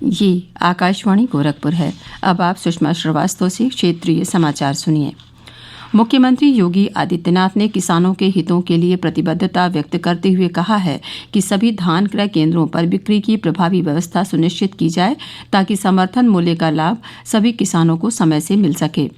ये आकाशवाणी गोरखपुर है। अब आप सुषमा श्रीवास्तव से क्षेत्रीय समाचार सुनिए। मुख्यमंत्री योगी आदित्यनाथ ने किसानों के हितों के लिए प्रतिबद्धता व्यक्त करते हुए कहा है कि सभी धान क्रय केंद्रों पर बिक्री की प्रभावी व्यवस्था सुनिश्चित की जाए ताकि समर्थन मूल्य का लाभ सभी किसानों को समय से मिल सके।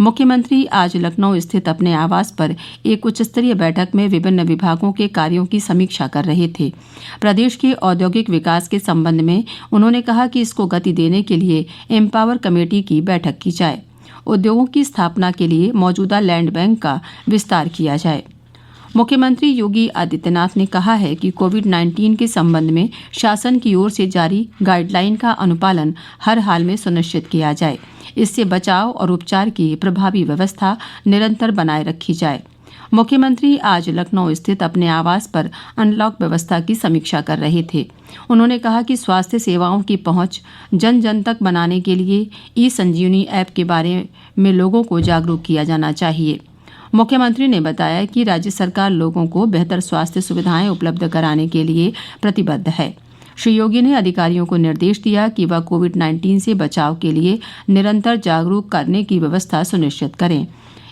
मुख्यमंत्री आज लखनऊ स्थित अपने आवास पर एक उच्च स्तरीय बैठक में विभिन्न विभागों के कार्यों की समीक्षा कर रहे थे। प्रदेश के औद्योगिक विकास के संबंध में उन्होंने कहा कि इसको गति देने के लिए एम्पावर कमेटी की बैठक की जाए। उद्योगों की स्थापना के लिए मौजूदा लैंड बैंक का विस्तार किया जाए। मुख्यमंत्री योगी आदित्यनाथ ने कहा है कि कोविड-19 के संबंध में शासन की ओर से जारी गाइडलाइन का अनुपालन हर हाल में सुनिश्चित किया जाए। इससे बचाव और उपचार की प्रभावी व्यवस्था निरंतर बनाए रखी जाए। मुख्यमंत्री आज लखनऊ स्थित अपने आवास पर अनलॉक व्यवस्था की समीक्षा कर रहे थे। उन्होंने कहा कि स्वास्थ्य सेवाओं की पहुंच जन जन तक बनाने के लिए ई-संजीवनी ऐप के बारे में लोगों को जागरूक किया जाना चाहिए। मुख्यमंत्री ने बताया कि राज्य सरकार लोगों को बेहतर स्वास्थ्य सुविधाएं उपलब्ध कराने के लिए प्रतिबद्ध है। श्री योगी ने अधिकारियों को निर्देश दिया कि वह कोविड-19 से बचाव के लिए निरंतर जागरूक करने की व्यवस्था सुनिश्चित करें।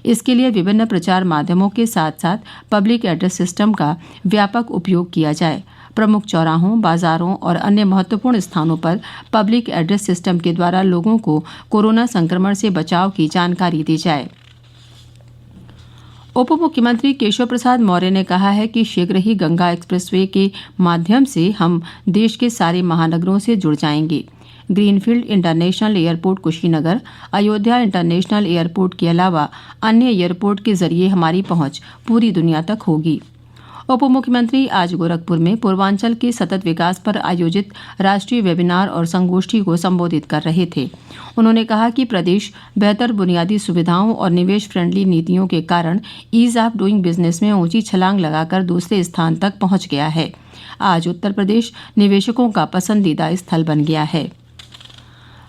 इसके लिए विभिन्न प्रचार माध्यमों के साथ साथ पब्लिक एड्रेस सिस्टम का व्यापक उपयोग किया जाए। प्रमुख चौराहों, बाजारों और अन्य महत्वपूर्ण स्थानों पर पब्लिक एड्रेस सिस्टम के द्वारा लोगों को कोरोना संक्रमण से बचाव की जानकारी दी जाए। उप मुख्यमंत्री केशव प्रसाद मौर्य ने कहा है कि शीघ्र ही गंगा एक्सप्रेसवे के माध्यम से हम देश के सारे महानगरों से जुड़ जाएंगे। Greenfield international airport Kushinagar, Ayodhya international airport के अलावा अन्य एयरपोर्ट के जरिए हमारी पहुंच पूरी दुनिया तक होगी। उप मुख्यमंत्री आज गोरखपुर में पूर्वांचल के सतत विकास पर आयोजित राष्ट्रीय वेबिनार और संगोष्ठी को संबोधित कर रहे थे। उन्होंने कहा कि प्रदेश बेहतर बुनियादी सुविधाओं और निवेश फ्रेंडली नीतियों के कारण ईज ऑफ डूइंग बिजनेस में ऊंची छलांग लगाकर दूसरे स्थान तक पहुंच गया है। आज उत्तर प्रदेश निवेशकों का पसंदीदा स्थल बन गया है।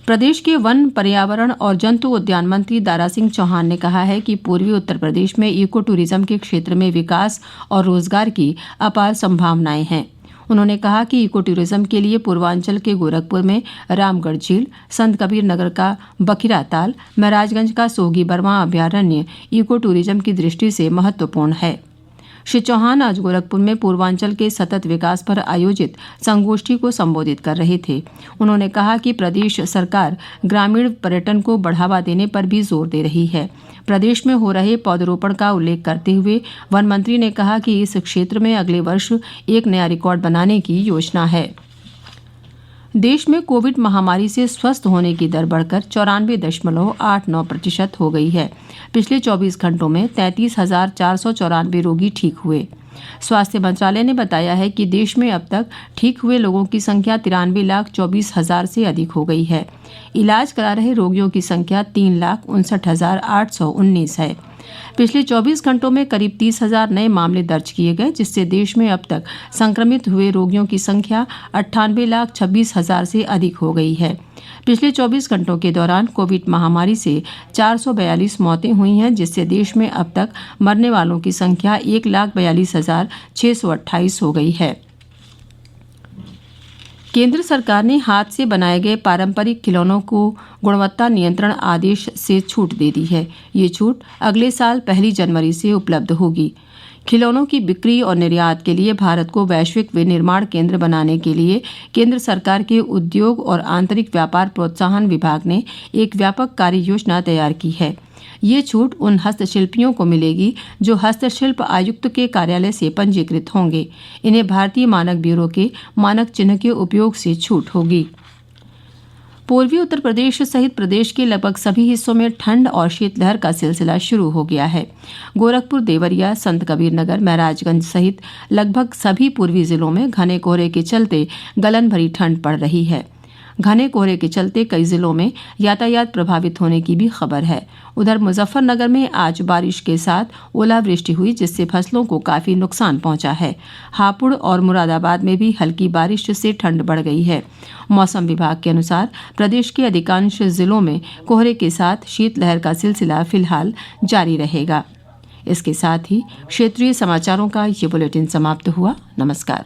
प्रदेश के वन, पर्यावरण और जंतु उद्यान मंत्री दारा सिंह चौहान ने कहा है कि पूर्वी उत्तर प्रदेश में इको टूरिज्म के क्षेत्र में विकास और रोजगार की अपार संभावनाएं हैं। उन्होंने कहा कि इको टूरिज्म के लिए पूर्वांचल के गोरखपुर में रामगढ़ झील, संत कबीर नगर का बखिरा ताल, महराजगंज का सोगी बरवा अभ्यारण्य इको टूरिज्म की दृष्टि से महत्वपूर्ण है। श्री चौहान आज गोरखपुर में पूर्वांचल के सतत विकास पर आयोजित संगोष्ठी को संबोधित कर रहे थे। उन्होंने कहा कि प्रदेश सरकार ग्रामीण पर्यटन को बढ़ावा देने पर भी जोर दे रही है। प्रदेश में हो रहे पौधरोपण का उल्लेख करते हुए वन मंत्री ने कहा कि इस क्षेत्र में अगले वर्ष एक नया रिकॉर्ड बनाने की योजना है। देश में कोविड महामारी से स्वस्थ होने की दर बढ़कर 94.89% हो गई है। पिछले 24 घंटों में 33,494 रोगी ठीक हुए। स्वास्थ्य मंत्रालय ने बताया है कि देश में अब तक ठीक हुए लोगों की संख्या 93,24,000 से अधिक हो गई है। इलाज करा रहे रोगियों की संख्या 3,59,819 है। पिछले 24 घंटों में करीब 30,000 नए मामले दर्ज किए गए, जिससे देश में अब तक संक्रमित हुए रोगियों की संख्या 98,26,000 से अधिक हो गई है। पिछले 24 घंटों के दौरान कोविड महामारी से 442 मौतें हुई हैं, जिससे देश में अब तक मरने वालों की संख्या 1,42,628 हो गई है। केंद्र सरकार ने हाथ से बनाए गए पारंपरिक खिलौनों को गुणवत्ता नियंत्रण आदेश से छूट दे दी है। ये छूट अगले साल 1 जनवरी से उपलब्ध होगी। खिलौनों की बिक्री और निर्यात के लिए भारत को वैश्विक विनिर्माण केंद्र बनाने के लिए केंद्र सरकार के उद्योग और आंतरिक व्यापार प्रोत्साहन विभाग ने एक व्यापक कार्य योजना तैयार की है। ये छूट उन हस्तशिल्पियों को मिलेगी जो हस्तशिल्प आयुक्त के कार्यालय से पंजीकृत होंगे। इन्हें भारतीय मानक ब्यूरो के मानक चिन्ह के उपयोग से छूट होगी। पूर्वी उत्तर प्रदेश सहित प्रदेश के लगभग सभी हिस्सों में ठंड और शीतलहर का सिलसिला शुरू हो गया है। गोरखपुर, देवरिया, संत कबीर नगर, महराजगंज सहित लगभग सभी पूर्वी जिलों में घने कोहरे के चलते गलन भरी ठंड पड़ रही है। घने कोहरे के चलते कई जिलों में यातायात प्रभावित होने की भी खबर है। उधर मुजफ्फरनगर में आज बारिश के साथ ओलावृष्टि हुई, जिससे फसलों को काफी नुकसान पहुंचा है। हापुड़ और मुरादाबाद में भी हल्की बारिश से ठंड बढ़ गई है। मौसम विभाग के अनुसार प्रदेश के अधिकांश जिलों में कोहरे के साथ शीतलहर का सिलसिला फिलहाल जारी रहेगा। इसके साथ ही क्षेत्रीय समाचारों का ये बुलेटिन समाप्त हुआ। नमस्कार।